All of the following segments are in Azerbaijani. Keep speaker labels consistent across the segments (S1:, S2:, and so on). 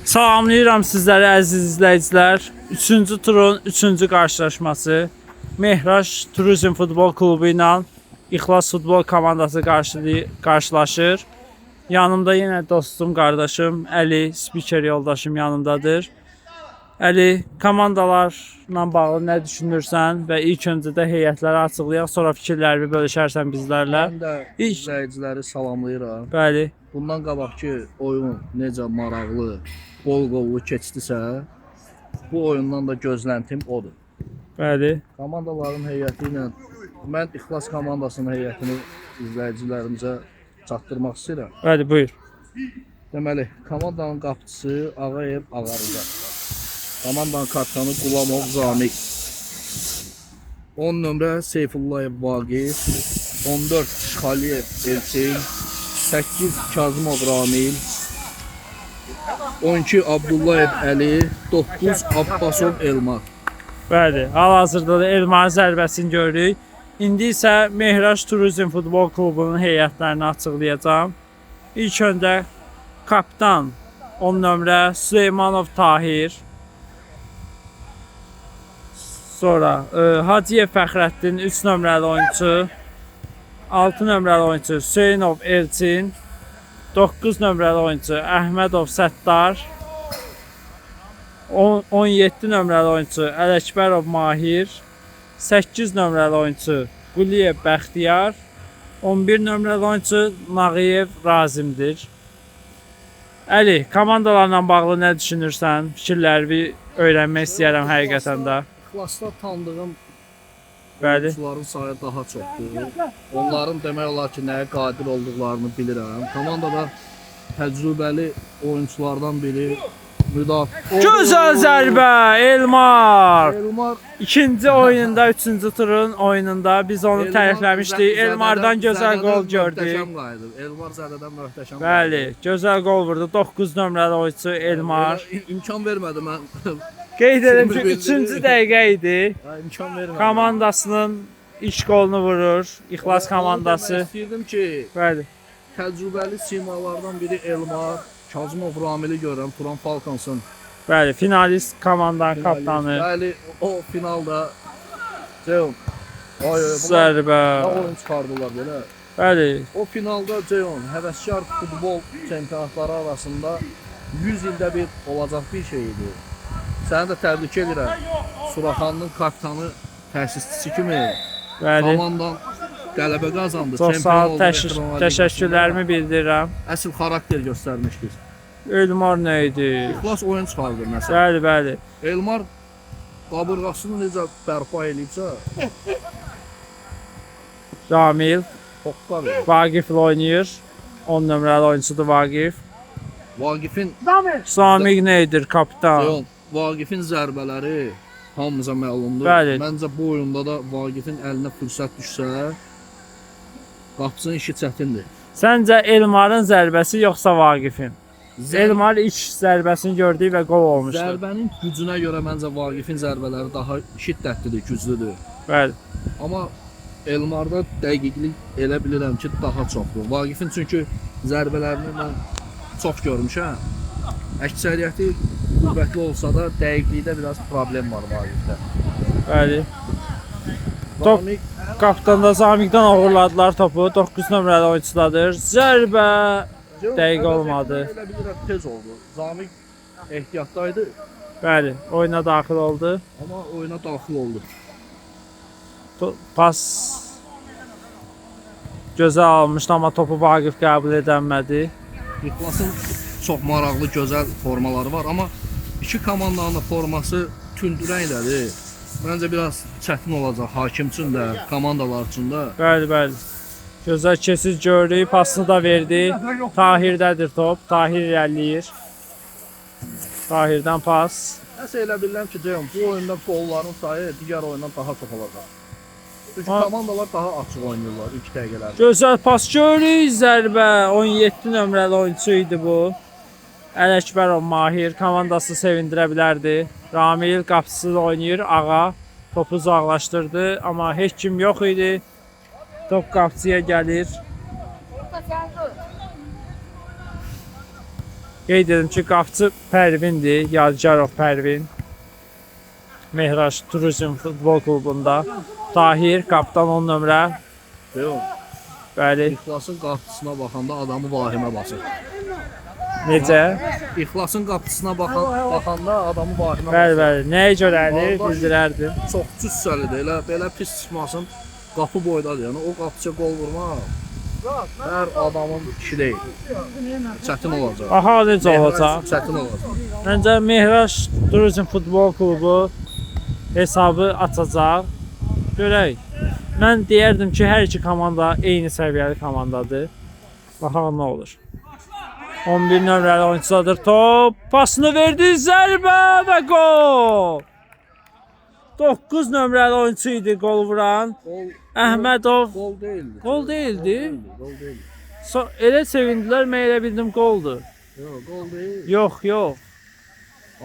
S1: Salamlayıram sizləri əziz izləyicilər. 3-cü turun 3-cü qarşılaşması Mehraş Turizm Futbol Klubu ilə İxlas Futbol komandası qarşılaşır. Yanımda yenə dostum, qardaşım Əli, spiker yoldaşım yanımdadır. Əli, komandalarla bağlı nə düşünürsən və ilk öncədə heyətləri açıqlayaq, sonra fikirlərini bölüşərsən bizlərlə.
S2: Mən də izləyiciləri salamlayıram.
S1: Bəli.
S2: Bundan qabaqki oyun necə maraqlı, bol qollu keçdisə, bu oyundan da gözləntim odur.
S1: Bəli.
S2: Komandaların heyəti ilə mən İxlas komandasının heyətini izləyicilərimizə çatdırmaq istəyirəm.
S1: Bəli, buyur.
S2: Deməli, komandanın qapıçısı Ağayev Ağarıza. Komandanın kapitanı Qulamov Zamik. 10 nömrə Seyfullayev Vaqif. 14 Şxaliyev Elçin. 8 Kazımov Ramil. 12 Abdullayev Əli. 9 Abbasov Elmar.
S1: Bəli, hal-hazırda da Elmarın zərbəsini görürük. İndi isə Mehraş Turizm Futbol Klubunun heyətlərini açıqlayacağam. İlk öncə kapitan 10 nömrə Süleymanov Tahir. Sonra Hacıyev Fəxrəddin 3 nömrəli oyuncu. 6 nömrəli oyuncu Hüseynov Elçin. 9 nömrəli oyuncu Əhmədov Səttar. 17 nömrəli oyuncu Ələkbərov Mahir. 8 nömrəli oyuncu Quliyev Bəxtiyar. 11 nömrəli oyuncu Nağıyev Razimdir. Əli, komandalarla bağlı nə düşünürsən? Fikirlərini öyrənmək istəyirəm həqiqətən də.
S2: İxlasda tanıdığım
S1: Bəli.
S2: oyuncuların sayı daha çoxdur. Onların demək olar ki, nəyə qadir olduqlarını bilirəm. Komandada təcrübəli oyunculardan biri
S1: Gözəl zərbə Elmar.
S2: Elmar
S1: İkinci oyunda, 3-cü turun oyununda biz onu tərifləmişdik. Elmardan gözəl gol gördük.
S2: Elmar zədədən möhtəşəm.
S1: Bəli, gözəl gol vurdu. 9 nömrəli oyuncu Elmar.
S2: İmkan vermədi mən.
S1: Qeyd edim ki, 3-cü dəqiqə idi.
S2: İmkan vermədi.
S1: Komandasının ilk qolunu vurur. İxlas komandası.
S2: İstəyirdim ki,
S1: Bəli.
S2: təcrübəli simalardan biri Elmar, Kazımov Ramili görürəm, Turan Falkonsun.
S1: Bəli, finalist komandanın kapitanı.
S2: Bəli, o finalda Ceyhun.
S1: Zərbə.
S2: Oyun çıxardılar belə.
S1: Bəli.
S2: O finalda Ceyhun, həvəskar futbol çempionatları arasında 100 ildə bir olacaq bir şey idi. Səni də təbrik edirəm. Suraxanın kapitanı, təsisçisi kimi komandan qələbə qazandı.
S1: Çox sağ ol, təşəkkürlərimi bildirirəm.
S2: Əsl xarakter göstərmişdir.
S1: Elmar nə idi?
S2: İxlas oyun çıxardı məsələn.
S1: Bəli, bəli.
S2: Elmar qabırğasını necə bərpa eləyibsə,
S1: Ramil
S2: toqqa verir.
S1: Vaqiflə oynayır. 10 nömrəli oyuncudur Vaqif.
S2: Vaqifin
S1: Samiq nə edir kapitan?
S2: Yox, Vaqifin zərbələri hamımıza məlumdur.
S1: Bəli.
S2: Məncə bu oyunda da Vaqifin əlinə fürsət düşsə, qapısının işi çətindir.
S1: Səncə Elmarın zərbəsi yoxsa Vaqifin? Elmar ilk zərbəsini gördü və qol olmuşdu.
S2: Zərbənin gücünə görə məncə Vaqifin zərbələri daha şiddətlidir, güclüdür.
S1: Bəli.
S2: Amma Elmarda dəqiqlik elə bilirəm ki, daha çoxdur. Vaqifin çünki zərbələrini mən çox görmüşəm. Əksəriyyəti qüvvətli olsa da dəqiqlikdə biraz problem var Vaqifdə.
S1: Bəli. Top kapitanda Zamiqdən uğurladılar topu. 9 nömrəli oyuncudadır. Zərbə dəqiq olmadı.
S2: Elə bilirəm tez oldu. Zamiq ehtiyatdaydı.
S1: Bəli, oyuna daxil oldu.
S2: Amma oyuna daxil oldu.
S1: Pas gözəl almışdı, amma topu Vaqif qəbul edəmədi.
S2: İxlasın çox maraqlı, gözəl formaları var, amma iki komandanın da forması tündürənglədir. Məncə biraz çətin olacaq hakim üçün də, komandalar üçün də.
S1: Bəli, bəli. Gözəl keçid gördük, pasını da verdi. Tahirdədir top, Tahir irəliləyir. Tahirdən pas.
S2: Nəsə elə bilirəm ki, Ceyhun, bu oyunda qolların sayı digər oyundan daha çox olacaq. Çünki komandalar daha açıq oynayırlar ilk dəqiqələrdə.
S1: Gözəl pas görürük, zərbə. 17 nömrəli oyuncu idi bu. Ələkbərov Mahir komandası sevindirə bilərdi. Ramil qapısı oynayır, Ağa topu uzaqlaşdırdı, amma heç kim yox idi. Top qapıcıya gəlir. Qeyd edim ki, qapıçı Pərvindir, Yadigarov Pərvin. Mehraş Turizm Futbol Klubunda. Tahir, qaptan 10 nömrə.
S2: Yox.
S1: Bəli.
S2: İxlasın qapısına baxanda adamı vahimə basır.
S1: Necə?
S2: İxlasın qapısına baxanda adamı vahimə
S1: Bəli,
S2: basır.
S1: bəli. Nəyə görərdi?
S2: Vallahi-
S1: Bildirərdim.
S2: Çox cüssəlidir. Belə pis çıxmasın. Qapı boydadır. Yəni o qapıça qol vurmaq hər adamın işi deyil. Çətin olacaq.
S1: Aha, necə olacaq?
S2: Çətin olacaq.
S1: Məncə Mehraş Turizm Futbol Klubu hesabı açacaq. Görək. Mən deyərdim ki, hər iki komanda eyni səviyyəli komandadır. Baxaq nə olur. 11 nömrəli oyuncudadır. Top pasını verdi, zərbə və gol. 9 nömrəli oyuncu idi gol vuran.
S2: Gol
S1: Əhmədov.
S2: gol deyildi.
S1: Gol deyildi.
S2: Gol deyildi.
S1: Elə sevindilər, mən elə bildim goldur.
S2: Yox, gol deyil.
S1: Yox.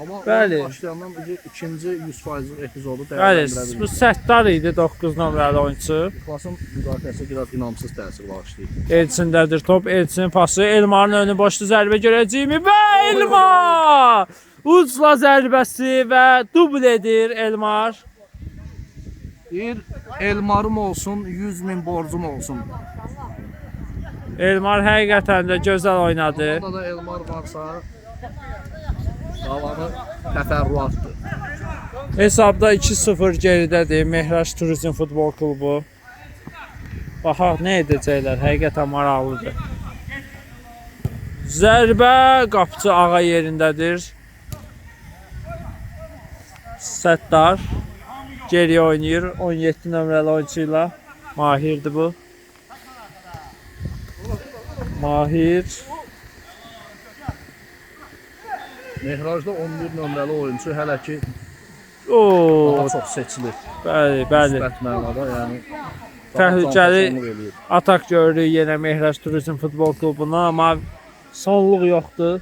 S2: Amma
S1: Bəli.
S2: başlayandan ikinci 100% epizodu
S1: Bəli,
S2: dəyərləndirə
S1: bu
S2: bildik.
S1: Səttar idi 9 nömrəli oyuncu.
S2: İxlasın müdafiəsi biraz inamsız təsir bağışlayır.
S1: Elçindədir top, Elçinin pası, Elmarın önü boşdu, zərbə görəcəyimi və Elmar! Ucla zərbəsi və dubl edir Elmar.
S2: Deyir, Elmarım olsun, 100.000 borcum olsun.
S1: Elmar həqiqətən də gözəl oynadı.
S2: Orada da Elmar varsa, qalanı təfərrüatdır.
S1: Hesabda 2-0 geridədir Mehraş Turizm Futbol Klubu. Baxaq nə edəcəklər, həqiqətən maraqlıdır. Zərbə, qapıcı ağa yerindədir. Səttar geriyə oynayır 17 nömrəli oyuncu ilə. Mahirdir bu. Mahir.
S2: Mehrajda 11 nömrəli oyuncu hələ ki
S1: Oo,
S2: daha çox seçilir.
S1: bəli, bəli.
S2: Müsbət mənada, yəni
S1: Təhlükəli
S2: daha eləyir.
S1: atak gördük yenə Mehraş Turizm Futbol Klubuna, amma sonluq yoxdur.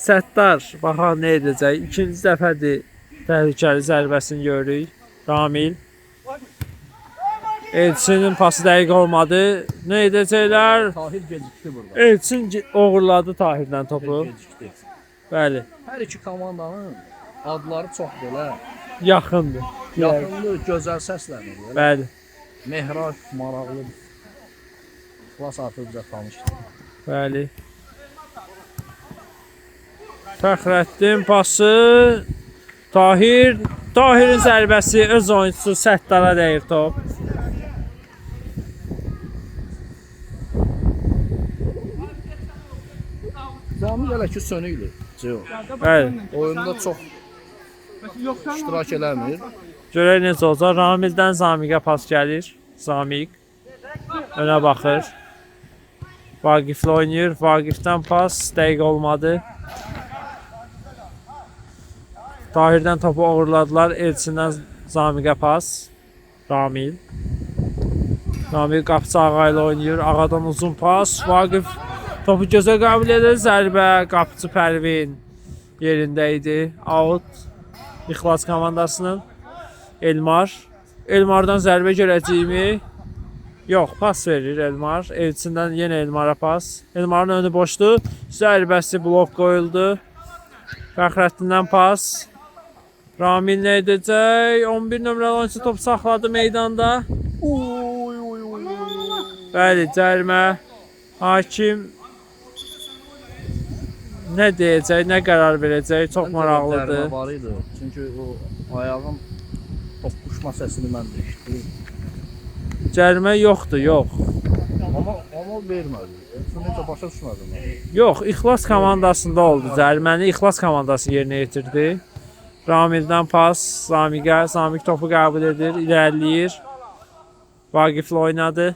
S1: Səttar, baxaq nə edəcək. İkinci dəfədir təhlükəli zərbəsini görürük. Ramil. Elçinin pası dəqiq olmadı. Nə edəcəklər?
S2: Tahir gecikdi burada.
S1: Elçin uğurladı Tahirdən topu.
S2: Gecikdi.
S1: Bəli,
S2: Hər iki komandanın adları çox belə
S1: yaxındır.
S2: yaxınlı, gözəl səslənir. Belə.
S1: Bəli,
S2: Mehraj maraqlı. İxlas artıq bizə tanışdır.
S1: bəli. Fəxrəddin pası. Tahirin zərbəsi öz oyuncusu Səttara dəyir top.
S2: Zami hələ ki sönükdür. Ceo.
S1: Bəli.
S2: Oyunda çox iştirak eləmir.
S1: Görək necə olacaq. Ramildən Zamiqə pas gəlir. Zamiq önə baxır. Vaqiflə oynayır. Vaqifdən pas dəqiq olmadı. Tahirdən topu uğurladılar. Elçindən Zamiqə pas. Ramil. Ramil qapıcı ağa ilə oynayır. Ağadan uzun pas. Vaqif topu gözə qəbul edir. Zərbə. Qapıcı Pərvin yerində idi. Out. İxlas komandasının. Elmar. Elmardan zərbə görəcəyimi? Yox, pas verir Elmar. Elçindən yenə Elmara pas. Elmarın önü boşdur. Zərbəsi blok qoyuldu. Fəxrəddindən pas. Ramil nə edəcək? 11 nömrəli oyuncu top saxladı meydanda. Bəli, cərimə. Hakim nə deyəcək, nə qərar verəcək? Çox maraqlıdır.
S2: Cərimə var idi. Çünki o ayağın toqquşma səsini mən də eşitdim.
S1: Cərimə yoxdur, yox.
S2: Amma vermədi. Necə başa düşmədim.
S1: Yox, İxlas komandasında oldu. Cəriməni İxlas komandası yerinə yetirdi. Ramildən pas, Zamiqə. Zamiq topu qəbul edir, irəliləyir. Vaqiflə oynadı.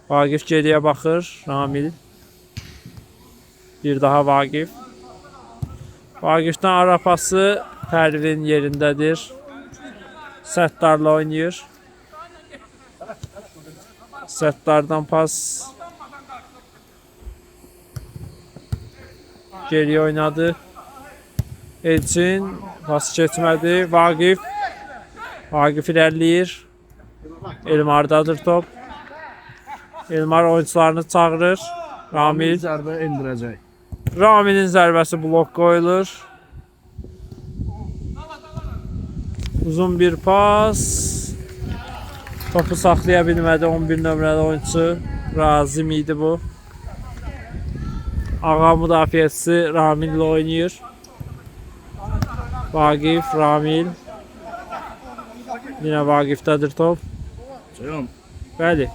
S1: Vaqif geriyə baxır, Ramil. Bir daha Vaqif. Vaqifdən ara pası Pərvin yerindədir. Səttarla oynayır. Səttardan pas. Geriyə oynadı. Elçin pas keçmədi. Vaqif. Vaqif irəliləyir. Elmardadır top. Elmar oyuncularını çağırır. Ramil.
S2: Zərbə endirəcək.
S1: Ramil'in zərbəsi blok qoyulur. Uzun bir pas. Topu saxlaya bilmədi 11 nömrəli oyuncu. Razim idi bu. Ağa müdafiəçisi Ramil ilə oynayır. Vaqif, Ramil. Yine Vaqif'dədir top.
S2: Ceyhun,
S1: Bəli.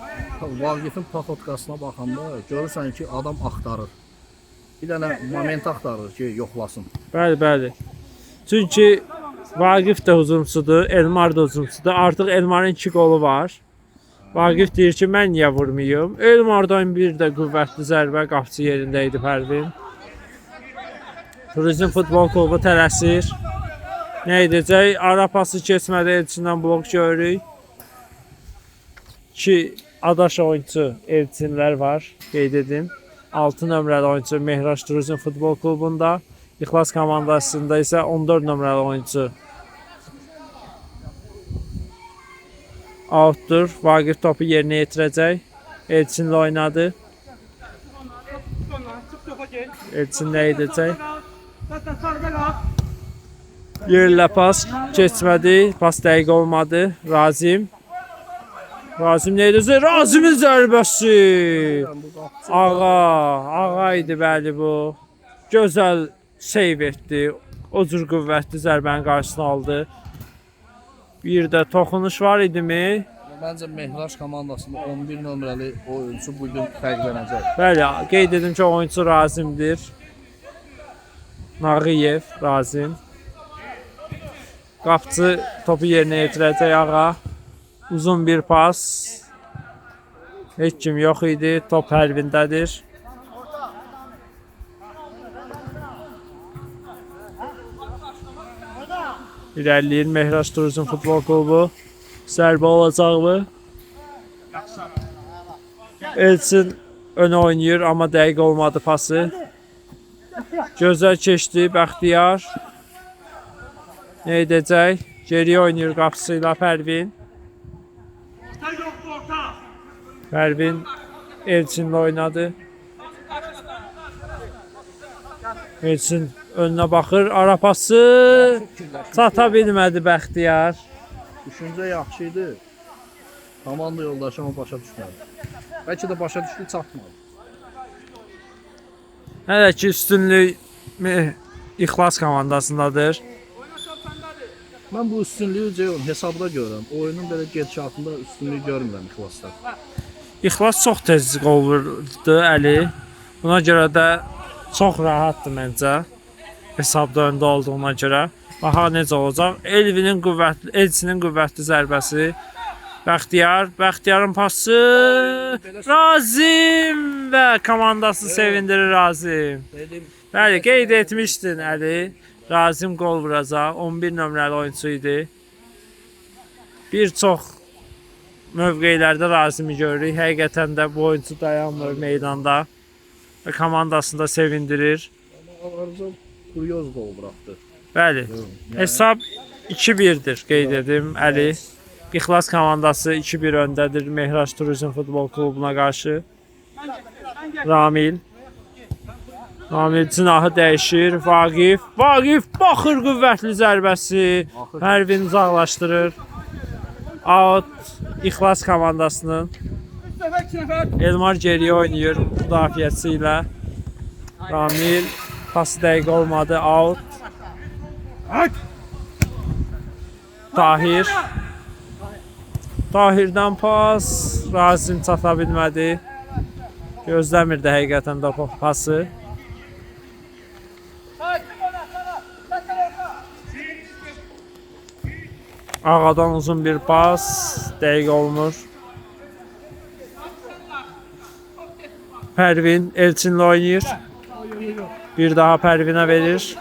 S2: Vaqifin paxotkasına baxanda görürsən ki, adam axtarır. Bir dənə moment axtarır ki, yoxlasın.
S1: Bəli, bəli. Çünki Vaqif də hücumçudur, Elmar da hücumçudur. Artıq Elmarın 2 qolu var. Vaqif deyir ki, mən niyə vurmayım? Elmardan bir də qüvvətli zərbə qapçı yerində idi Pərvin. Turizm futbol klubu tələsir. Nə edəcək? Ara pası keçmədə Elçindən blok görürük. Ki adaş oyuncu Elçinlər var, qeyd edim. 6 nömrəli oyuncu Mehraş Turizm futbol klubunda, İxlas komandasında isə 14 nömrəli oyuncu. Outdur. Vaqif topu yerinə yetirəcək. Elçinlə oynadı. Elçin nə edəcək? Yerlə pas keçmədi. Pas dəqiq olmadı. Razim. Razim nə edəcək? Razimin zərbəsi. Ağa idi bəli bu. Gözəl seyv etdi. O cür qüvvətli zərbənin qarşısını aldı. Bir də toxunuş var idimi?
S2: Məncə Mehraş komandasında 11 nömrəli oyuncu bugün fərqlənəcək.
S1: Bəli, qeyd edim ki, oyuncu Razimdir. Nağıyev, Razim. Qapçı topu yerinə yetirəcək Ağa. Uzun bir pas. Heç kim yox idi. Top Pərvindədir. İlerləyir Mehraş Turizm futbol klubu. Zərbə olacaqmı? Elçin önə oynayır, amma dəqiq olmadı pası. Gözəl keçdi Bəxtiyar. Nə edəcək? Geriyə oynayır qapısıyla Pərvin. Pərvin Elçinlə oynadı. Elçin önünə baxır. Ara pası çata bilmədi Bəxtiyar.
S2: Düşüncə yaxşı idi. Komanda yoldaşı amma başa düşmədi. Bəlkə də başa düşdü, çatmadı.
S1: Hələ ki üstünlük İxlas komandasındadır.
S2: Mən bu üstünlüyü Ceyhun hesabda görürəm. Oyunun belə gedişatında üstünlüyü görmürəm İxlasda.
S1: İxlas çox tez qol vurdu Əli. Buna görə də çox rahatdır məncə. Hesabda öndə olduğuna görə. Baxa necə olacaq? Elçinin qüvvətli zərbəsi. Bəxtiyarın pası. Razim və komandası sevindirir Razim. Bəli, qeyd etmişdin Əli. Razim qol vuracaq. 11 nömrəli oyuncu idi. Bir çox mövqelərdə Razimi görürük. Həqiqətən də bu oyuncu dayanmır meydanda və komandasını da sevindirir.
S2: Arıza kuryoz gol buraxdı.
S1: Bəli. Hesab 2-1-dir qeyd edim Əli. İxlas komandası 2-1 öndədir Mehraş Turizm futbol klubuna qarşı. Ramil. Ramil cinahı dəyişir. Vaqif baxır qüvvətli zərbəsi. Pərvin uzaqlaşdırır. Out İxlas komandasının. Elmar geriyə oynayır müdafiəçi ilə. Ramil pası dəqiq olmadı. Out. Tahirdən pas. Razim çata bilmədi. Gözləmirdi həqiqətən də pası. Ağadan uzun bir pas. Dəqiq olmur. Pərvin Elçinlə oynayır. Bir daha Pərvinə verir.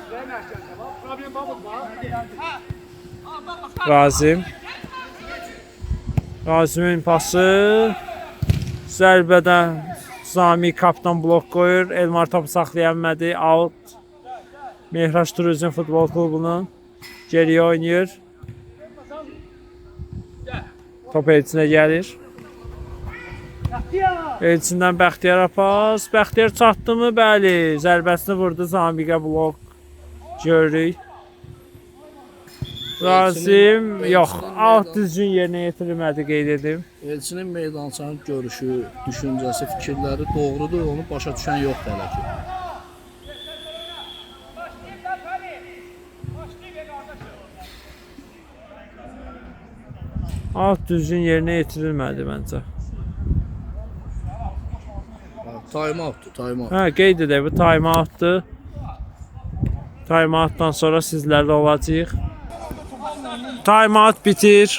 S1: Razimin pası. Zərbədən Sami kaptan blok qoyur. Elmar topu saxlaya bilmədi. Out. Mehraş Turizm futbol klubunun geriyə oynayır. Top Elçinə gəlir. Elçindən Bəxtiyara pas. Bəxtiyar çatdımı? Bəli. Zərbəsini vurdu Zamiqə blok. Görürük. Razim yox. Alt düzgün yerinə yetirilmədi qeyd edim.
S2: Elçinin meydançanın görüşü, düşüncəsi, fikirləri doğrudur, onu başa düşən yoxdur hələ ki.
S1: Alt düzgün yerinə yetirilmədi məncə.
S2: Time out'dur, time out.
S1: Hə, qeyd edək, bu time out'dur. Time out'dan sonra sizlərlə olacağıq. Time out bitir.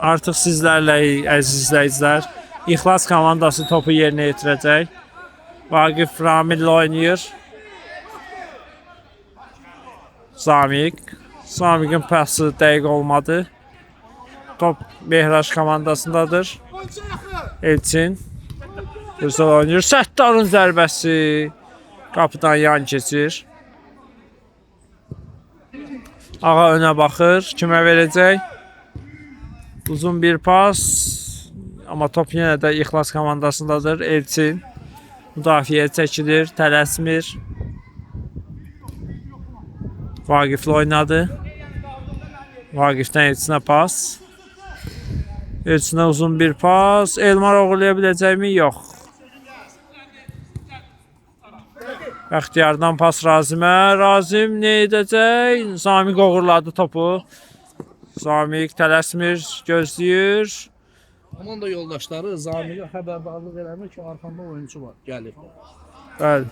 S1: Artıq sizlərləyik, əziz izləyicilər. İxlas komandası topu yerinə yetirəcək. Vaqif Ramil oynayır. Zamiq. Zamiqin pası dəqiq olmadı. Top Mehraş komandasındadır. Elçin. Gözəl oynayır. Səttarın zərbəsi. Qapıdan yan keçir. Ağa önə baxır. Kimə verəcək? Uzun bir pas. Amma top yenə də İxlas komandasındadır. Elçin. Müdafiəyə çəkilir. Tələsmir. Vaqiflə oynadı. Vaqifdən Elçinə pas. Elçinə uzun bir pas. Elmar oğurlaya biləcəkmi? Yox. Bəxtiyardan pas Razimə. Razim nə edəcək? Zamiq oğurladı topu. Zamiq tələsmir, gözləyir.
S2: Komanda yoldaşları Zamiqə xəbərdarlıq eləmir ki, arxanda oyuncu var, gəlir.
S1: Bəli.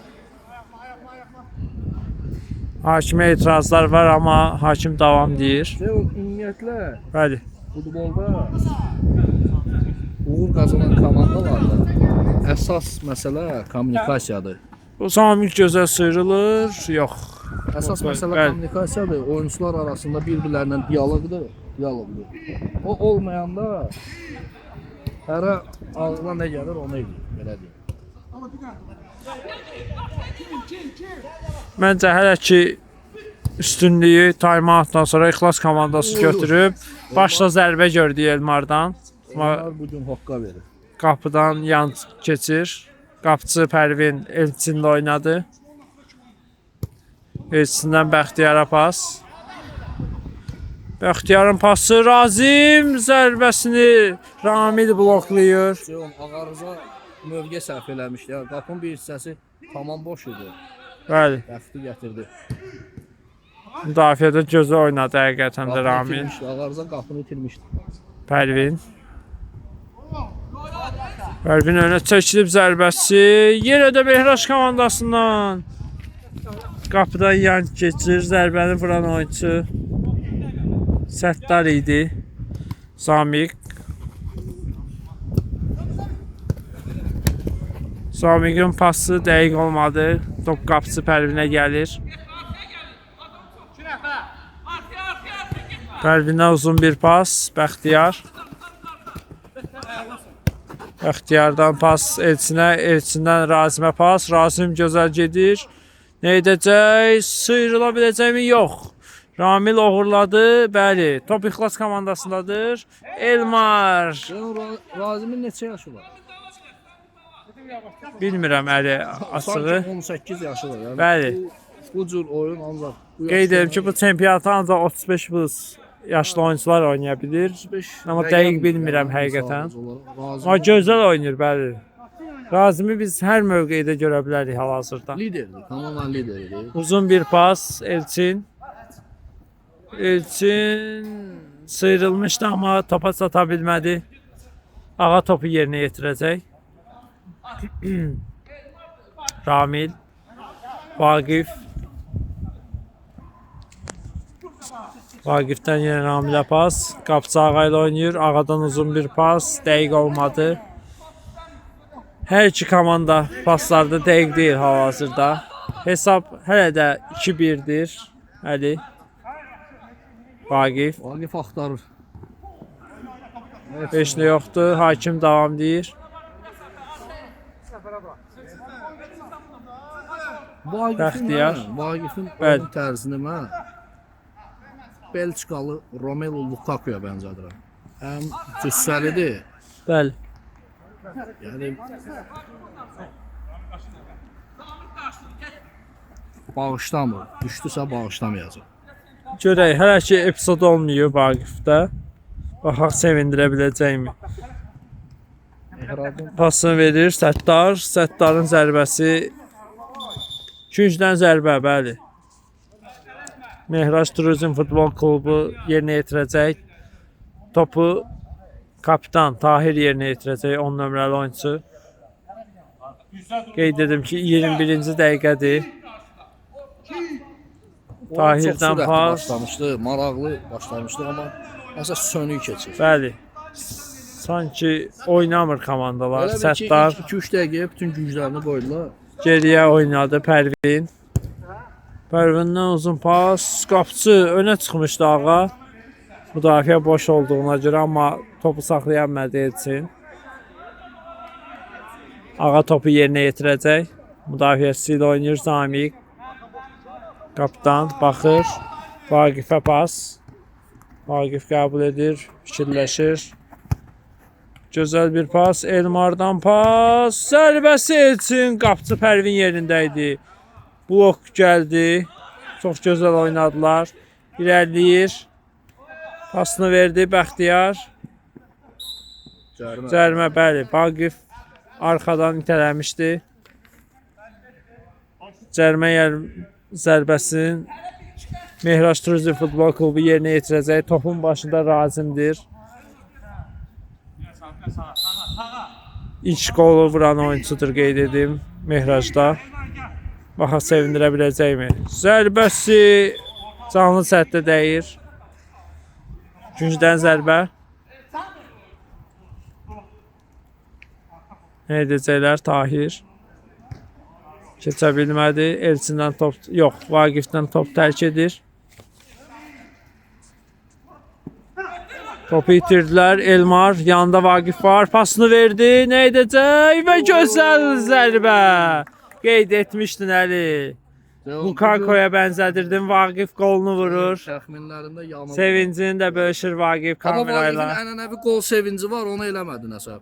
S1: Hakimə etirazlar var, amma hakim davam deyir.
S2: Ümumiyyətlə,
S1: Bəli.
S2: futbolda uğur qazanan komandalarda əsas məsələ kommunikasiyadır.
S1: O Zamiq gözəl sıyrılır. Yox.
S2: Əsas məsələ
S1: Bəli.
S2: kommunikasiyadır. Oyuncular arasında bir-birlərindən dialoqdur. O olmayanda hərə ağzına nə gəlir onu edir, belə deyim.
S1: Məncə hələ ki üstünlüyü time-outdan sonra İxlas komandası götürüb. Başda zərbə gördü Elmardan.
S2: Onlar bugün hoqqa verir.
S1: Qapıdan yan keçir. Qapıcı Pərvin Elçinlə oynadı. Elçindən Bəxtiyara pas. Bəxtiyarın pası Razim zərbəsini Ramil bloklayır.
S2: Ağarıza mövqe səhv eləmişdi. Yəni, qapının bir hissəsi tamam boş idi.
S1: Bəli.
S2: Bəxti gətirdi.
S1: Müdafiədə gözü oynadı həqiqətən də Ramil.
S2: Ağarıza qapını itirmişdi.
S1: Pərvin. Pərvin önə çəkilib zərbəsi. Yenə də Mehraş komandasından. Qapıdan yan keçir. Zərbəni vuran oyuncu Səttar idi. Zamiq. Zamiqin pası dəqiq olmadı. Top qapıcı Pərvinə gəlir. Pərvinə uzun bir pas. Bəxtiyar. Bəxtiyardan pas Elçinə, Elçindən Razimə pas. Razim gözəl gedir. Nə edəcək? Sıyrıla biləcəkmi? Yox. Ramil oğurladı. Bəli, top İxlas komandasındadır. Elmar.
S2: Razimin neçə yaşı var?
S1: Bilmirəm əli açığı.
S2: Sanki 18 yaşı var. Yəni,
S1: Bəli.
S2: Bu cür oyun ancaq bu
S1: Qeyd edim ki, bu çempionatda ancaq 35 plus yaşlı oyuncular oynaya bilir. Amma dəqiq bilmirəm həqiqətən. Amma gözəl oynayır, bəli. Razimi biz hər mövqedə görə bilərik hal-hazırda.
S2: Liderdir, tamamən liderdir.
S1: Uzun bir pas Elçin. Elçin sıyrılmışdı, amma topa çata bilmədi. Ağa topu yerinə yetirəcək. Ramil. Vaqif. Vaqifdən yenə Ramilə pas. Qapıcı Ağa ilə oynayır. Ağadan uzun bir pas. Dəqiq olmadı. Hər iki komanda paslarda dəqiq deyil hal-hazırda. Hesab hələ də 2-1-dir. Əli. Vaqif.
S2: Vaqif axtarır.
S1: Heç nə yoxdur. Hakim davam deyir. Bəxtiyar.
S2: Vaqifin
S1: Bəli.
S2: oyun tərzini mən Belçikalı Romelu Lukaku'ya bənzədirəm. Həm cüssəlidir,
S1: Bəli.
S2: Yəni bağışlamır. Düşdüsə bağışlamayacaq.
S1: Görək, hələ ki epizod olmuyor Vaqifdə. Baxaq sevindirə biləcəkmi?
S2: Mehrabın
S1: Pasını verir Səttar. Səttarın zərbəsi. Küncdən zərbə, bəli. Mehraç Turizm Futbol Klubu yerinə yetirəcək. Topu kapitan Tahir yerinə yetirəcək 10 nömrəli oyunçu. Qeyd edim ki 21-ci dəqiqədir. Tahirdən
S2: çox sürətli
S1: pas.
S2: başlamışdı, maraqlı başlamışdı, amma nəsə sönük keçir.
S1: Bəli. Sanki oynamır komandalar.
S2: Elə bil ki,
S1: Səttar
S2: 2-3 dəqiqəyə bütün güclərini qoydular.
S1: geriyə oynadı Pərvin. Pərvindən uzun pas. Qapıcı önə çıxmışdı ağa. Müdafiə boş olduğuna görə, amma topu saxlaya bilmədi Elçin. Ağa topu yerinə yetirəcək. Müdafiəçisi ilə oynayır Zamiq. Kapitan baxır. Vaqifə pas. Vaqif qəbul edir, fikirləşir. Gözəl bir pas. Elmardan pas. Zərbəsi Elçin. Qapıcı Pərvin yerində idi. Blok gəldi. Çox gözəl oynadılar. İrəliyir. Pasını verdi Bəxtiyar. Cərimə, bəli. Vaqif arxadan itələmişdi. Cərimə zərbəsinin Mehraç Turizm Futbol Klubu yerinə yetirəcək. Topun başında Razimdir. İlk qolu vuran oyuncudur qeyd edim Mehraçda. Baxaq sevindirə biləcəkmi? Zərbəsi canlı sətdə dəyir. Küncdən zərbə. Nə edəcəklər? Tahir. Keçə bilmədi. Elçindən top, yox, Vaqifdən top tərk edir. Topu itirdilər. Elmar yanında Vaqif var. Pasını verdi. Nə edəcək? Və gözəl zərbə. Qeyd etmişdin Əli. Lukako'ya bənzədirdin. Vaqif qolunu vurur.
S2: Təxminlərində yanıldı.
S1: Sevincini də bölüşür Vaqif
S2: Amma
S1: kamerayla.
S2: Vaqifin ənənəvi qol sevinci var, onu eləmədi nəsə.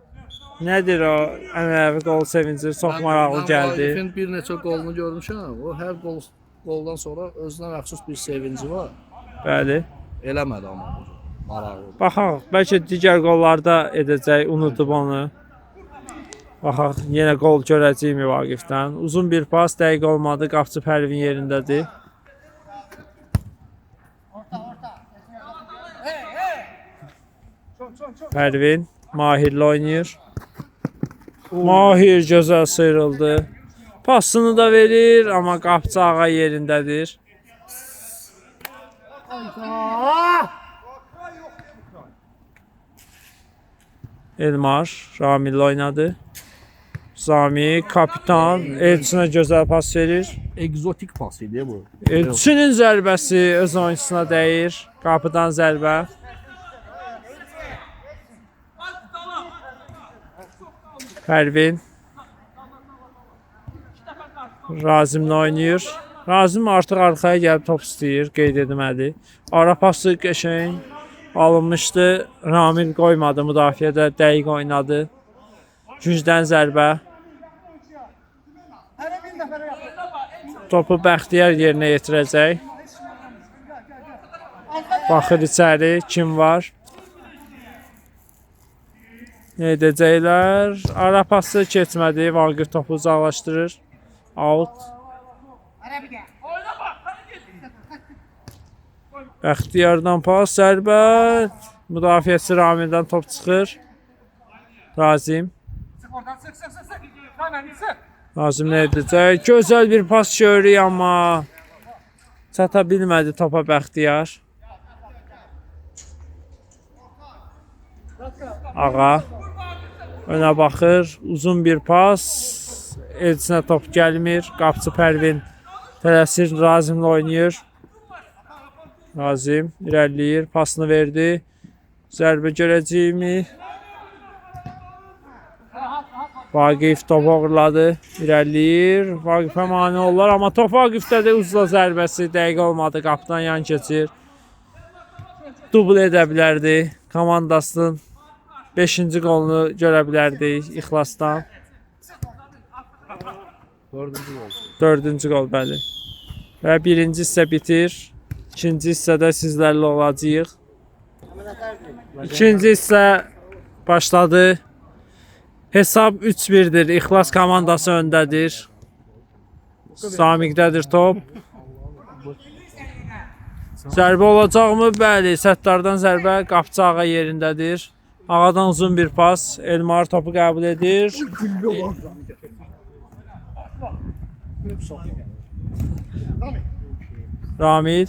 S1: Nədir o ənənəvi qol sevinci? Çox maraqlı gəldi.
S2: Vaqifin bir neçə qolunu görmüşəm. O hər qoldan sonra özünə məxsus bir sevinci var.
S1: Bəli.
S2: Eləmədi amma. Maraqlı.
S1: Baxaq, bəlkə digər qollarda edəcək, unudub onu. Baxaq, yenə qol görəcəyimi Vaqifdən. Uzun bir pas, dəqiq olmadı. Qapıcı Pərvin yerindədir. Pərvin Mahirlə oynayır. Mahir gözəl sıyrıldı. Pasını da verir, amma qapıcı ağa yerindədir. Elmar Ramillə oynadı. Zami, kapitan Elçinə gözəl pas verir.
S2: Egzotik pas idi bu.
S1: Elçinin zərbəsi öz oyunçusuna dəyir. Qapıdan zərbə. Pərvin Razimlə oynayır. Razim artıq arxaya gəlib top istəyir, qeyd edilmədi. Ara pası qəşəng alınmışdı. Ramil qoymadı, müdafiədə dəqiq oynadı. Gücdən zərbə. Topu Bəxtiyar yerinə yetirəcək. Baxır içəri, kim var? Nə edəcəklər? Ara pası keçmədi. Vaqif topu uzaqlaşdırır. Out. Bəxtiyardan pas, zərbə. Müdafiəçi Ramildən top çıxır. Razim. Razim nə edəcək? Gözəl bir pas görürük, amma çata bilmədi topa Bəxtiyar. Ağa önə baxır. Uzun bir pas. Elçinə top gəlmir. Qapıcı Pərvin tələsir. Razimlə oynayır. Razim irəliləyir. Pasını verdi. Zərbə görəcəyimi? Vaqif topu uğurladı. İrəliləyir. Vaqifə mane olurlar. Amma top Vaqifdədir. Uzla zərbəsi dəqiq olmadı. Qapıdan yan keçir. Dubl edə bilərdi komandasının 5-ci qolunu görə bilərdik İxlasdan.
S2: 4-cü gol.
S1: 4-cü qol, bəli. Və birinci hissə bitir. İkinci hissədə sizlərlə olacağıq. İkinci hissə başladı. Hesab 3-1'dir. İxlas komandası öndədir. Samiqdədir top. Zərbə olacaqmı? Bəli, Səttardan zərbə qapçı Ağa yerindədir. Ağadan uzun bir pas. Elmar topu qəbul edir. Ramil.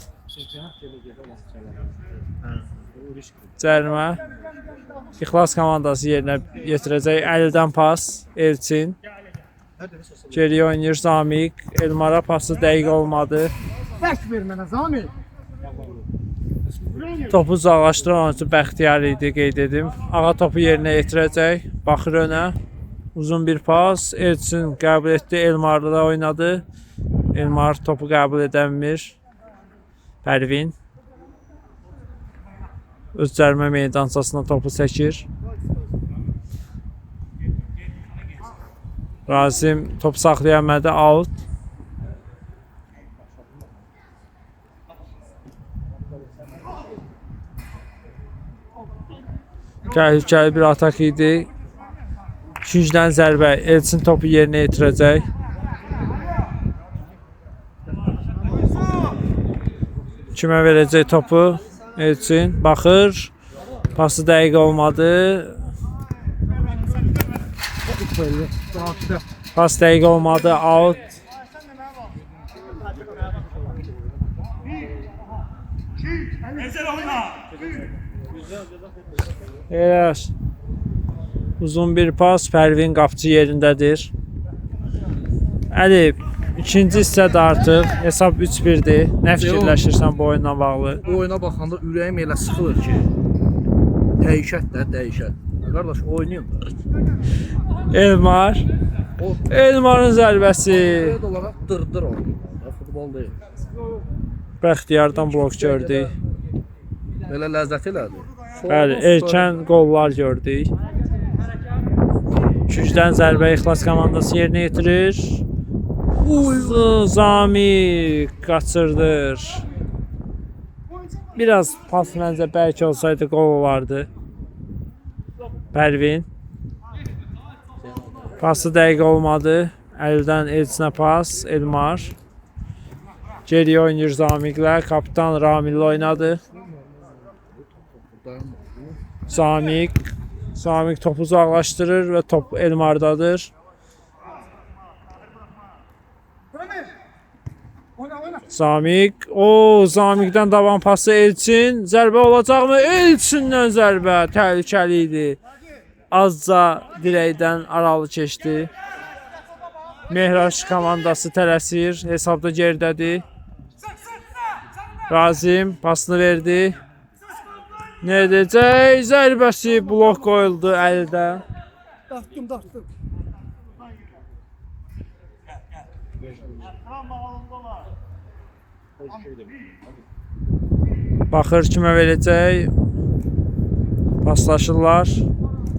S1: Cərimə. İxlas komandası yerinə yetirəcək. Əldən pas. Elçin. Geriyə oynayır Zamiq. Elmara pası dəqiq olmadı.
S3: Bək ver mənə Zami.
S1: Topu uzaqlaşdıran oyuncu Bəxtiyar idi, qeyd edim. Ağa topu yerinə yetirəcək. Baxır önə. Uzun bir pas. Elçin qəbul etdi. Elmarla da oynadı. Elmar topu qəbul edəmir. Pərvin. Öz cərimə meydançasına topu çəkir. Razim topu saxlaya bilmədi. Out. Təhlükəli bir atak idi. İkinciden zərbə. Elçin topu yerinə yetirəcək. Kimə verəcək topu? Elçin baxır. Pası dəqiq olmadı. Pas dəqiq olmadı. Out. Evet. Uzun bir pas. Pərvin qapçı yerindədir. Əli, ikinci hissədə artıq hesab 3-1'dir. Nə fikirləşirsən bu oyunla bağlı?
S2: Bu oyuna baxanda ürəyim elə sıxılır ki, dəyişət də, dəyişət. Qardaş, oynayın da.
S1: Elmar. Elmarın zərbəsi.
S2: Red olaraq dırdır oynayın. Futbol deyil.
S1: Bəxtiyardan blok gördük.
S2: Belə ləzzət elədi.
S1: Bəli, erkən qollar gördük. Üçüncüdən zərbə İxlas komandası yerinə yetirir. Zami qaçırdır. Biraz pas məncə bəlkə olsaydı qol olardı. Pərvin. Pası dəqiq olmadı. Əldən Elçinə pas. Elmar. Geriyə oynayır Zamiqlə. Kapitan Ramillə oynadı. Zamiq. Zamiq topu uzaqlaşdırır və top Elmardadır. Zamiq. Zamiqdən davam pası Elçin. Zərbə olacaqmı? Elçindən zərbə. Təhlükəli idi. Azca dirəkdən aralı keçdi. Mehraş komandası tələsir. Hesabda geridədir. Razim pasını verdi. Nə edəcək? Zərbəsi blok qoyuldu əldə.
S3: Dartdım.
S1: Baxır kimə verəcək. Paslaşırlar.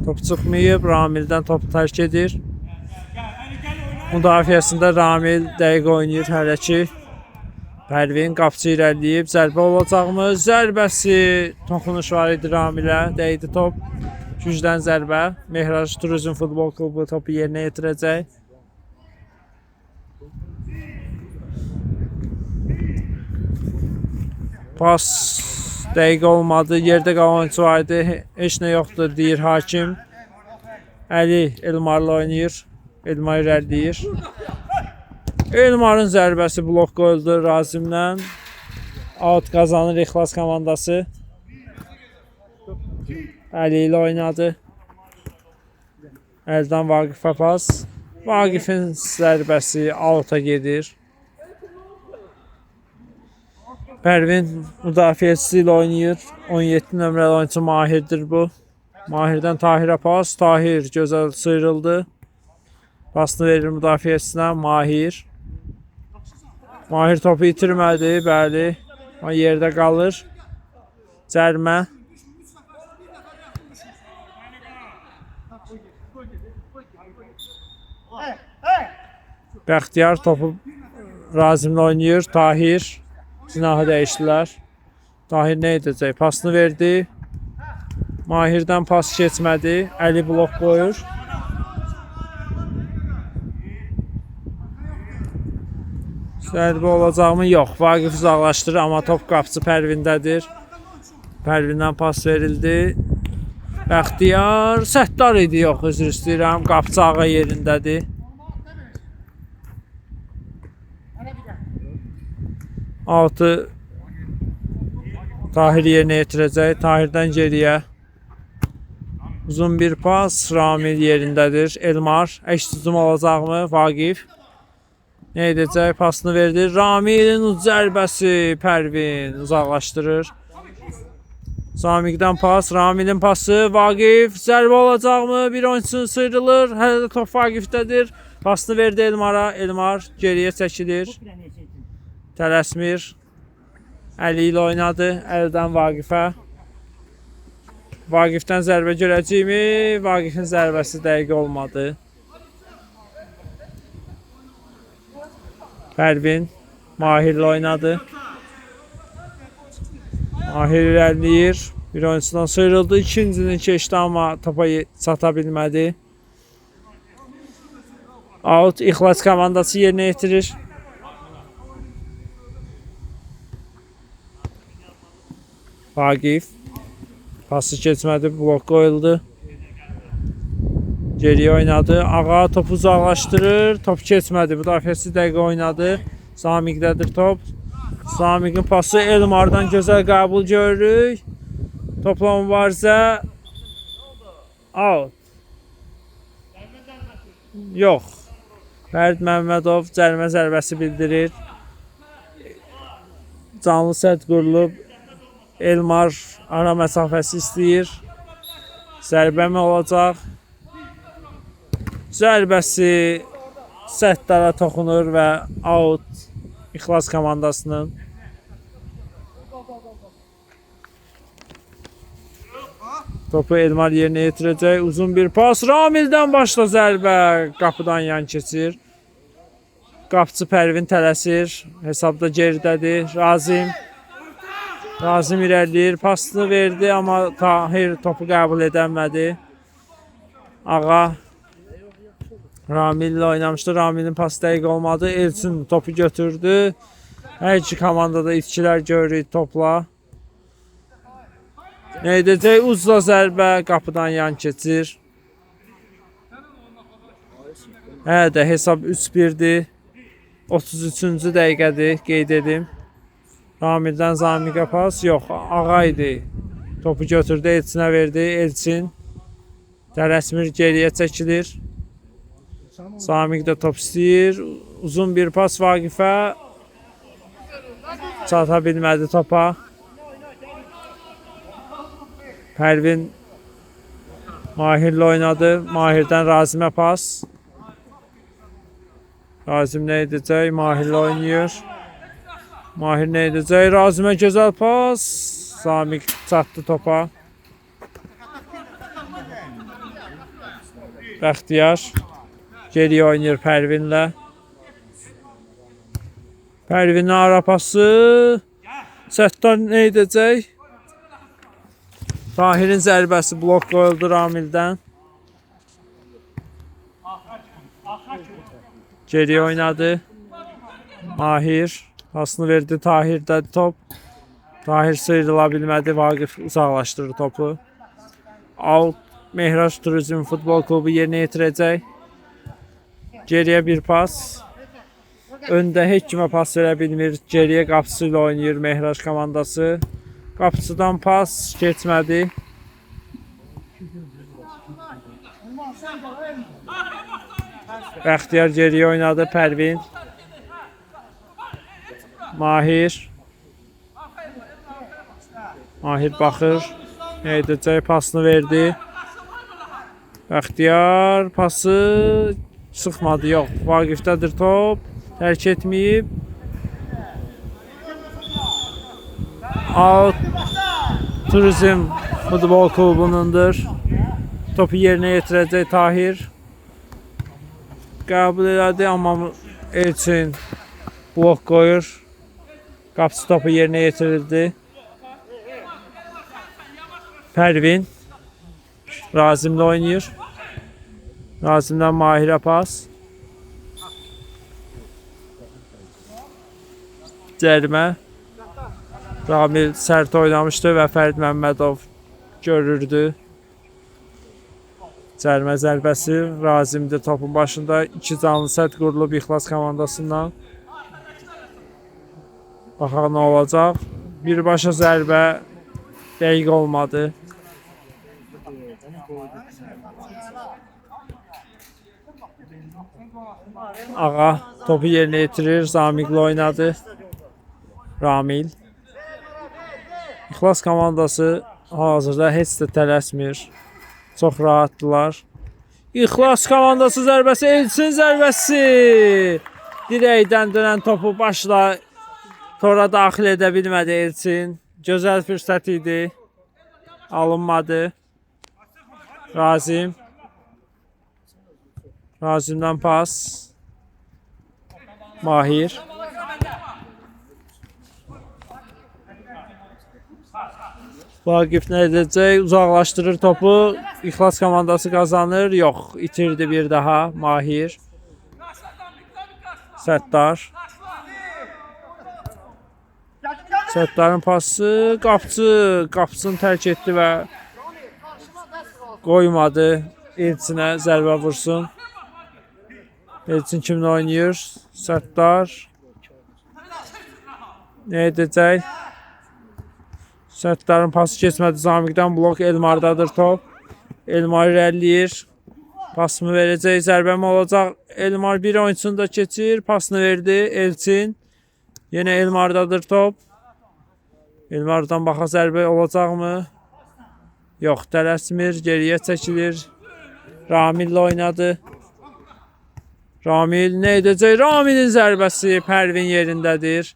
S1: Top çıxmayıb. Ramildən topu tərk edir. Müdafiəsində Ramil dəqiq oynayır hələ ki. Pərvin qapçı irəliyib. Zərbə olacaqmı? Zərbəsi toxunuş var idi Ramilə. Dəydi top. Gücdən zərbə. Mehraş Turizm Futbol Klubu topu yerinə yetirəcək. Pas dəqiq olmadı. Yerdə qalan oyuncu var idi. Heç nə yoxdur deyir hakim. Əli Elmarla oynayır. Elmar irəliyir. Elmarın zərbəsi blok qoyuldu Razimdən. Out qazanır İxlas komandası. Əli ilə oynadı. Əldən Vaqifə pas. Vaqifin zərbəsi out'a gedir. Pərvin müdafiəçisi ilə oynayır. 17 nömrəli oyuncu Mahirdir bu. Mahirdən Tahirə pas. Tahir gözəl sıyrıldı. Pasını verir müdafiəçisinə Mahir. Mahir topu itirmədi, bəli. O yerdə qalır. Cərimə. Bəxtiyar topu Razimlə oynayır. Tahir cinahı dəyişdilər. Tahir nə edəcək? Pasını verdi. Mahirdən pas keçmədi. Əli blok qoyur. Zərbə olacaqmı? Yox. Vaqif uzaqlaşdırır, amma top qapıcı Pərvindədir. Pərvindən pas verildi. Bəxtiyar Səttar idi, yox, üzr istəyirəm. Qapıcı Ağa yerindədir. Altı Tahir yerinə yetirəcək. Tahirdən geriyə. Uzun bir pas. Ramil yerindədir. Elmar. Əks hücum olacaqmı? Vaqif. Nə edəcək? Pasını verdi. Ramilin uc zərbəsi. Pərvin uzaqlaşdırır. Samiqdən pas. Ramilin pası. Vaqif. Zərbə olacaqmı? Bir oyunçu sıyrılır. Hələ də top Vaqifdədir. Pasını verdi Elmara. Elmar geriyə çəkilir. Tələsmir. Əli ilə oynadı. Əldən Vaqifə. Vaqifdən zərbə görəcəkmi? Vaqifin zərbəsi dəqiq olmadı. Pərvin Mahirlə oynadı. Mahir irəliləyir. Bir oyuncudan sıyrıldı. İkincinin keçdi, amma topa çata bilmədi. Out. İxlas komandası yerinə yetirir. Vaqif. Pası keçmədi. Blok qoyuldu. Geriyə oynadı. Ağa topu uzaqlaşdırır. Top keçmədi. Müdafiəsi dəqiq oynadı. Samiqdədir top. Samiqin pası Elmardan gözəl qəbul görürük. Topla mübarizə. Out. Yox. Fərid Məmmədov cərimə zərbəsi bildirir. Canlı sədd qurulub. Elmar ara məsafəsi istəyir. Zərbə mi olacaq? Zərbəsi Səttara toxunur və out İxlas komandasının. Topu Elmar yerinə yetirəcək. Uzun bir pas. Ramildən başla zərbə. Qapıdan yan keçir. Qapıcı Pərvin tələsir. Hesabda geridədir. Razim irəliləyir. Pasını verdi, amma Tahir topu qəbul edəmədi. Ağa Ramil ilə oynamışdı. Ramilin pası dəqiq olmadı. Elçin topu götürdü. Hər iki komandada itkilər görürük topla. Nə edəcək? Uzla zərbə. Qapıdan yan keçir. Hələ də hesab 3-1'dir. 33-cü dəqiqədir. Qeyd edim. Ramildən Zamiqə pas. Yox, Ağa idi. Topu götürdü. Elçinə verdi. Elçin. Tələsmir geriyə çəkilir. Samiq də top istəyir. Uzun bir pas Vaqifə. Çata bilmədi topa. Pərvin Mahirlə oynadı. Mahirdən Razimə pas. Razim nə edəcək? Mahirlə oynayır. Mahir nə edəcək? Razimə gözəl pas. Samiq çatdı topa. Bəxtiyar geriyə oynayır Pərvinlə. Pərvinin ara pası. Səttar nə edəcək? Tahirin zərbəsi blok qoyuldu Ramildən. Geriyə oynadı. Mahir pasını verdi. Tahirdə top. Tahir sıyrıla bilmədi. Vaqif uzaqlaşdırır topu. Out. Mehraç Turizm Futbol Klubu yerinə yetirəcək. Geriyə bir pas. Öndə heç kimə pas verə bilmir. Geriyə qapısı ilə oynayır Mehraç komandası. Qapıcıdan pas keçmədi. Bəxtiyar geriyə oynadı. Pərvin. Mahir. Mahir baxır. Nə edəcək? Pasını verdi. Bəxtiyar pası sıxmadı. Yox. Vaqifdədir top. Tərk etməyib. Out. Turizm Futbol Klubunundur. Topu yerinə yetirəcək Tahir. qəbul elədi, amma Elçin blok qoyur. Qapısı topu yerinə yetirildi. Pərvin Razimlə oynayır. Razimdən Mahirə pas. Cərimə. Ramil sərt oynamışdı və Fərid Məmmədov görürdü. Cərimə zərbəsi Razimdir topun başında. 2 canlı sərt qurulub İxlas komandasından. Baxaq nə olacaq. Birbaşa zərbə dəqiq olmadı. Ağa topu yerinə yetirir. Zamiqlə oynadı. Ramil. İxlas komandası hazırda heç də tələsmir. Çox rahatdılar. İxlas komandası zərbəsi, Elçin zərbəsi. Dirəkdən dönən topu başla tora daxil edə bilmədi Elçin. Gözəl fürsət idi. Alınmadı. Razim. Razimdən pas. Mahir. Vaqif nə edəcək? Uzaqlaşdırır topu. İxlas komandası qazanır. Yox, itirdi bir daha Mahir. Səttar. Səttarın pası. Qapıcını tərk etdi və qoymadı Elçinə zərbə vursun. Elçin kimlə oynayır? Səttar. Nə edəcək? Səttarın pası keçmədi Zamiqdən. Blok Elmardadır top. Elmar irəliləyir. Pasını verəcək. Zərbəmi olacaq. Elmar bir oyuncusunu da keçir. Pasını verdi. Elçin. Yenə Elmardadır top. Elmardan baxa zərbə olacaqmı? Yox, tələsmir. Geriyə çəkilir. Ramillə oynadı. Ramil nə edəcək? Ramilin zərbəsi Pərvin yerindədir.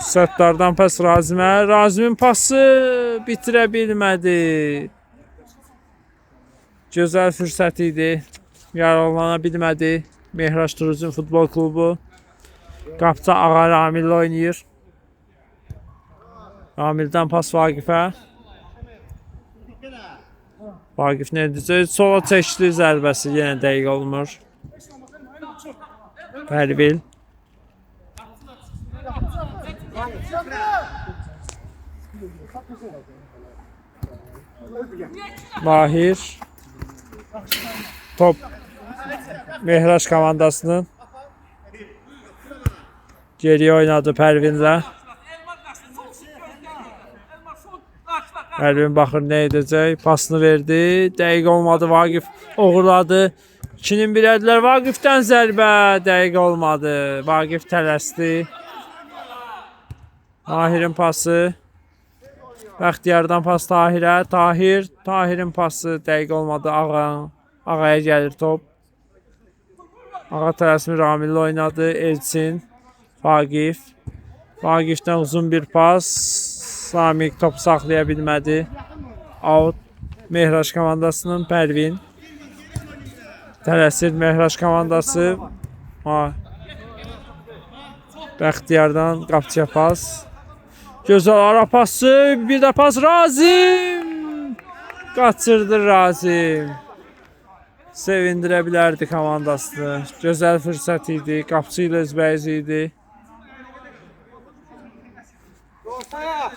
S1: Səttardan pas Razimə. Razimin pası bitirə bilmədi. Gözəl fürsət idi. Yararlana bilmədi. Mehraş Turizm Futbol Klubu. Qapıcı Ağa Ramillə oynayır. Ramildən pas Vaqifə. Vaqif nə edəcək? Sola çəkdi zərbəsi. Yenə dəqiq olmur. Pərvin. Mahir. Top Mehraş komandasının. Geriyə oynadı Pərvinlə. Pərvin baxır nə edəcək. Pasını verdi. Dəqiq olmadı. Vaqif uğurladı. 2-nin birədilər. Vaqifdən zərbə. Dəqiq olmadı. Vaqif tələsdi. Tahirin pası. Bəxtiyardan pas Tahirə. Tahirin pası dəqiq olmadı. Ağaya gəlir top. Ağa tələsmir Ramillə oynadı. Elçin. Vaqif. Vaqifdən uzun bir pas. Samiq topu saxlaya bilmədi. Out. Mehraş komandasının Pərvin. Tələsir Mehraş komandası. Bəxtiyardan qapıçıya pas. Gözəl ara pası. Bir də pas Razim. Qaçırdı Razim. Sevindirə bilərdi komandasını. Gözəl fürsət idi. Qapıçı ilə üzbəyiz idi.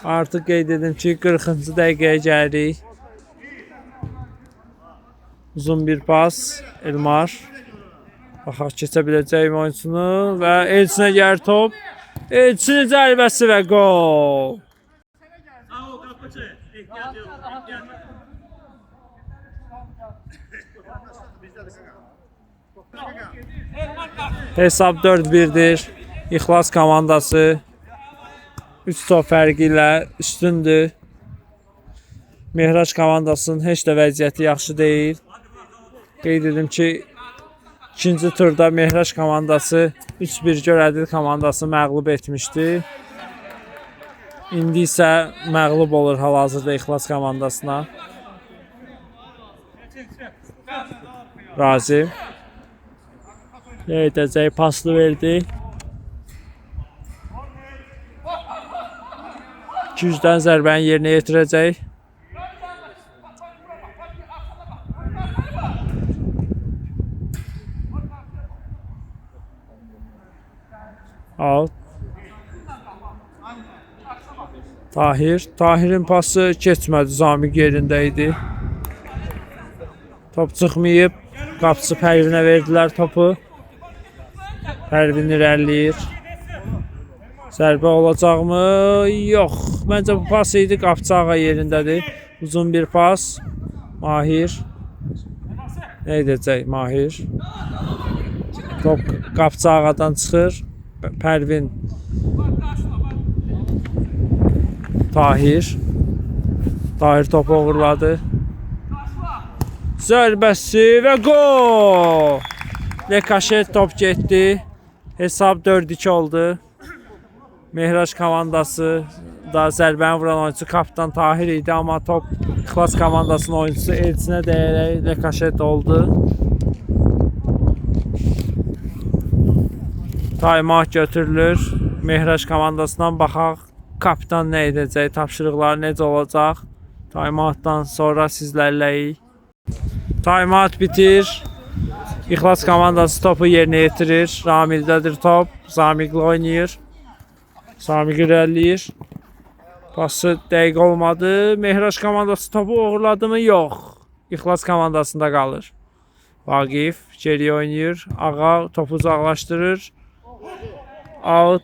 S1: Artıq qeyd edim ki 40-cı dəqiqəyə gəlirik. Uzun bir pas. Elmar. Baxaq keçə biləcək oyuncusunu və Elçinə gəlir top. Elçinin zərbəsi və gol. Hesab 4-1'dir. İxlas komandası 3 top fərqi ilə üstündür. Mehraç komandasının heç də vəziyyəti yaxşı deyil. Qeyd edim ki, ikinci turda Mehraç komandası 3-1 Gölədil komandasını məğlub etmişdi. İndi isə məğlub olur hal-hazırda İxlas komandasına. Razim. Edəcək, paslı verdi. 200-dən zərbəni yerinə yetirəcək. Out. Tahirin pası keçmədi, Zamiq yerində idi. Top çıxmayıb, qapıcı Pərvinə verdilər topu. Pərvin irəliləyir. Zərbə olacaqmı? Yox. Məncə bu pas idi, qapıcı ağa yerindədir. Uzun bir pas. Mahir. Nə edəcək Mahir? Top qapıcı ağadan çıxır. Pərvin. Tahir topu uğurladı. Zərbəsi və gol! Lekaşet top getdi. Hesab 4-2 oldu. Mehraş komandası da zərbəni vuran oyuncu kapitan Tahir idi, amma top İxlas komandasının oyuncusu Elçinə dəyərək Lekaşet oldu. Taymat götürülür. Mehraş komandasından baxaq. Kapitan nə edəcək, tapşırıqları necə olacaq? Taymatdan sonra sizlərləyik. Taymat bitir. İxlas komandası topu yerinə yetirir. Ramildədir top. Zamiqlə oynayır. Zamiq irəliləyir. Pası dəqiq olmadı. Mehraş komandası topu uğurladı mı? Yox. İxlas komandasında qalır. Vaqif geriyə oynayır. Ağa topu uzaqlaşdırır. Out.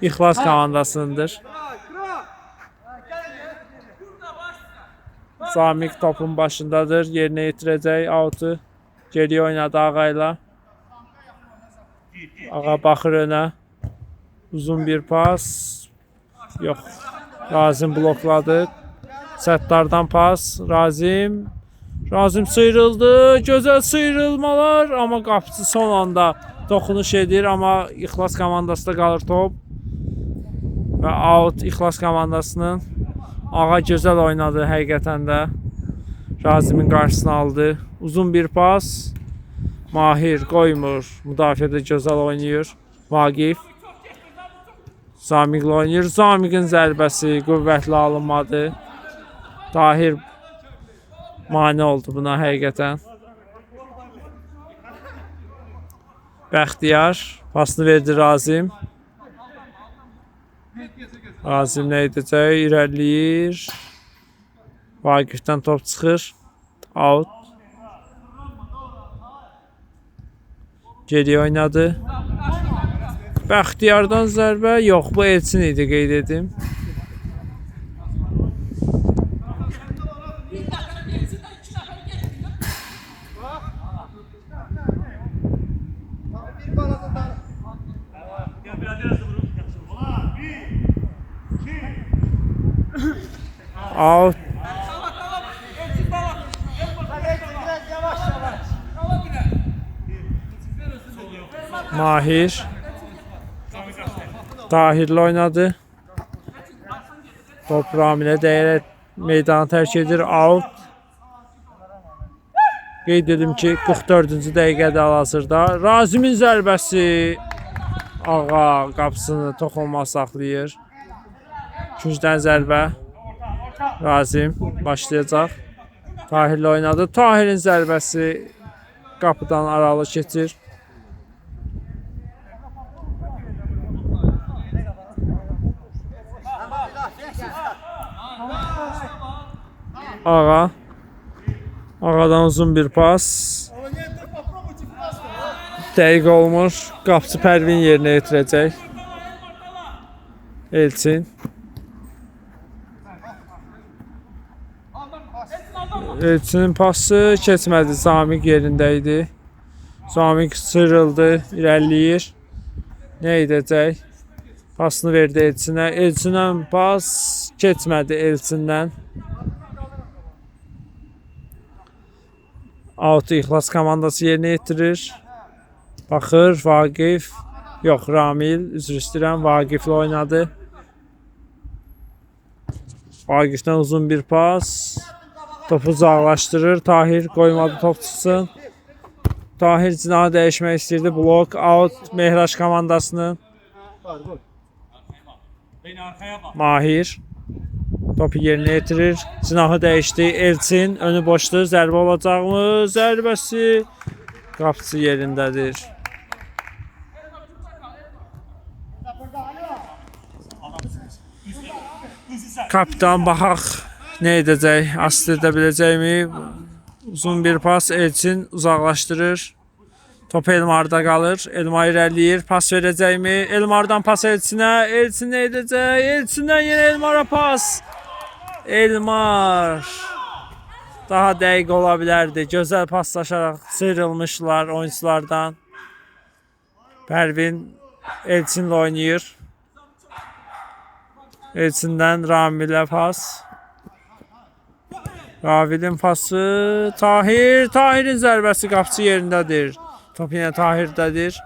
S1: İxlas komandasındır. Zamiq topun başındadır. Yerinə yetirəcək out'u. Geriyə oynadı Ağa ilə. Ağa baxır önə. Uzun bir pas. Yox. Razim blokladı. Səttardan pas. Razim sıyrıldı. Gözəl sıyrılmalar. Amma qapıcı son anda toxunuş edir, amma İxlas komandasında qalır top. Və out İxlas komandasının. Ağa gözəl oynadı həqiqətən də. Razimin qarşısını aldı. Uzun bir pas. Mahir qoymur. Müdafiədə gözəl oynayır. Vaqif. Zamiqlə oynayır. Zamiqin zərbəsi qüvvətli alınmadı. Tahir mane oldu buna həqiqətən. Bəxtiyar pasını verdi Razim. Razim nə edəcək? İrəliyir. Vaqifdən top çıxır. Out. Geriyə oynadı. Bəxtiyardan zərbə. Yox, bu Elçin idi, qeyd edim. Out. Mahir. Tahirlə oynadı. Top Ramilə dəyərək meydanı tərk edir. Out. Qeyd edim ki, 44-cü dəqiqədə hal-hazırda Razimin zərbəsi. Ağa qapısını toxunma saxlayır. 2-dən zərbə. Razim başlayacaq. Tahirlə oynadı. Tahirin zərbəsi qapıdan aralı keçir. Ağa. Ağadan uzun bir pas. Dəqiq olmur. Qapıcı Pərvin yerinə yetirəcək. Elçin. Elçinin pası keçmədi. Zamiq yerində idi. Zamiq sıyrıldı, irəliləyir. Nə edəcək? Pasını verdi Elçinə. Elçindən pas keçmədi Elçindən. Out'u İxlas komandası yerinə yetirir. Baxır, Vaqif. Yox, Ramil. Üzr istəyirəm, Vaqiflə oynadı. Vaqifdən uzun bir pas. Topu uzaqlaşdırır. Tahir qoymadı top çıxsın. Tahir cinahı dəyişmək istəyirdi. Blok out Mehraş komandasının. Mahir topu yerinə yetirir. Cinahı dəyişdi. Elçin önü boşdur. Zərbə olacaqmı? Zərbəsi qapıçı yerindədir. Kapitan baxaq nə edəcək? Asist edə biləcəkmi? Uzun bir pas Elçin uzaqlaşdırır. Top Elmar'da qalır. Elmar irəliləyir. Pas verəcəkmi? Elmar'dan pas Elçinə. Elçin nə edəcək? Elçindən yenə Elmar'a pas. Elmar daha dəqiq ola bilərdi. Gözəl paslaşaraq sıyrılmışlar oyunculardan. Pərvin Elçinlə oynayır. Elçindən Ramil'ə pas. Ravil'in pası. Tahir. Tahir'in zərbəsi qapıçı yerindədir. Top yine Tahir'dedir.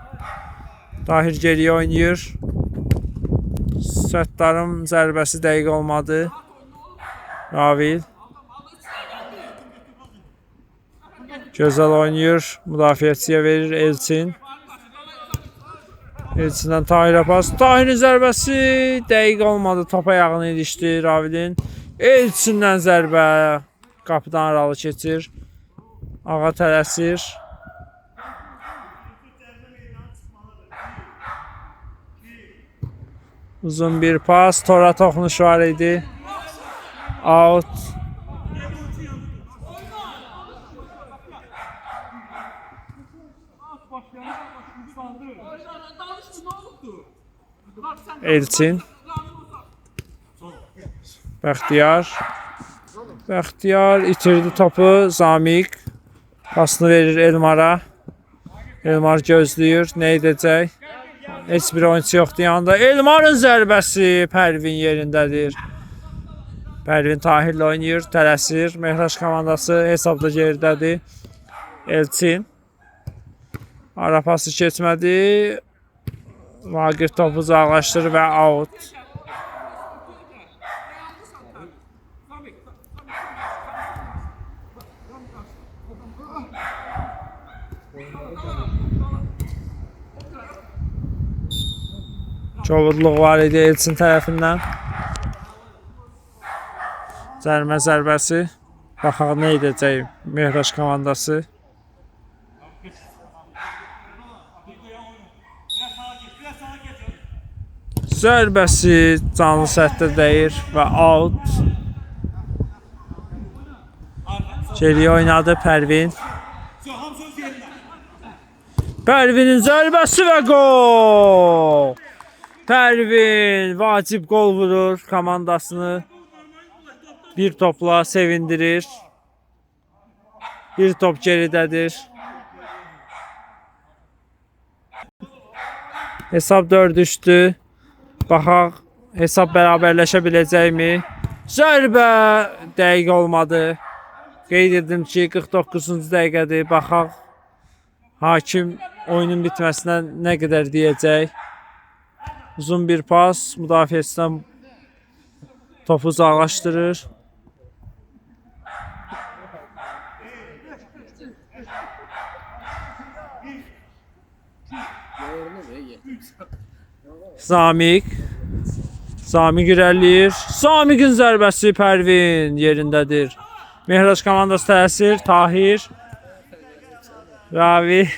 S1: Tahir geriye oynayır. Səttarın zərbəsi dəqiq olmadı. Ravil. Gözəl oynayır. Müdafiəçiyə verir Elçin. Elçindən Tahir'ə pas. Tahir'in zərbəsi dəqiq olmadı. Top ayağını ilişdi Ravil'in. Elçindən zərbə. Qapıdan aralı keçir. Ağa tələsir. Uzun bir pas. Tora toxunuş var idi. Out. Elçin. Bəxtiyar. Bəxtiyar itirdi topu. Zamik. Pasını verir Elmar'a. Elmar gözləyir. Nə edəcək? Heç bir oyuncu yoxdur yanında. Elmar'ın zərbəsi Pərvin yerindədir. Pərvin Tahir'lə oynayır, tələsir. Mehraş komandası hesabda geridədir. Elçin. Ara pası keçmədi. Vaqif topu uzaqlaşdırır və out. Çovurluq var idi Elçin tərəfindən. Cərmə zərbəsi. Baxaq nə edəcək Mehraş komandası. Zərbəsi canlı sətdə dəyir və out. Geriyə oynadı Pərvin. Pərvinin zərbəsi və gol! Pərvin vacib gol vurur komandasını. Bir topla sevindirir. Bir top geridədir. Hesab 4-3'dü. Baxaq hesab bərabərləşə biləcəkmi? Zərbə dəqiq olmadı. Qeyd edim ki 49-cu dəqiqədir. Baxaq hakim oyunun bitməsinə nə qədər deyəcək. Uzun bir pas müdafiəçidən topu uzaqlaşdırır. Zamik. Zamik irəliyir. Zamik'in zərbəsi Pərvin yerindədir. Mehraş komandası təsir. Tahir. Ravi.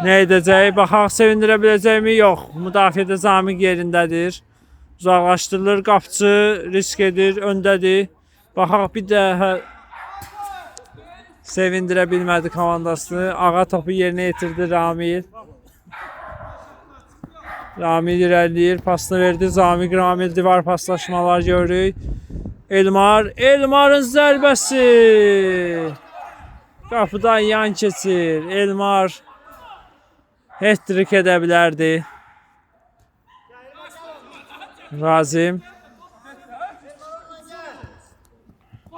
S1: Nə edəcək? Baxaq sevindirə biləcəkmi? Yox. Müdafiədə Zamik yerindədir. Uzaqlaşdırılır. Qapıçı risk edir. Öndədir. Baxaq bir daha sevindirə bilmədi komandasını. Ağa topu yerinə yetirdi Ramil. Ramil irəliləyir. Pasını verdi. Zamik Ramil divar paslaşmalar görürük. Elmar. Elmar'ın zərbəsi. Qapıdan yan keçir. Elmar hat-trick edə bilərdi. Razim.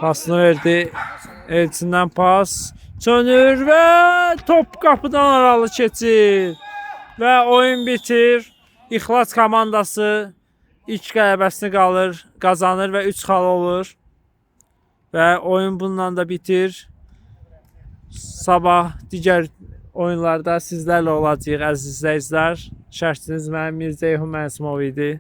S1: Pasını verdi. Elçindən pas. Çönür və top qapıdan aralı keçir. Və oyun bitir. İxlas komandası ilk qələbəsini qazanır və 3 xal olur. Və oyun bununla da bitir. Sabah digər oyunlarda sizlərlə olacağıq əziz izləyicilər. Şərhçiniz mənim Mirzə Ceyhun Mənsimov idi.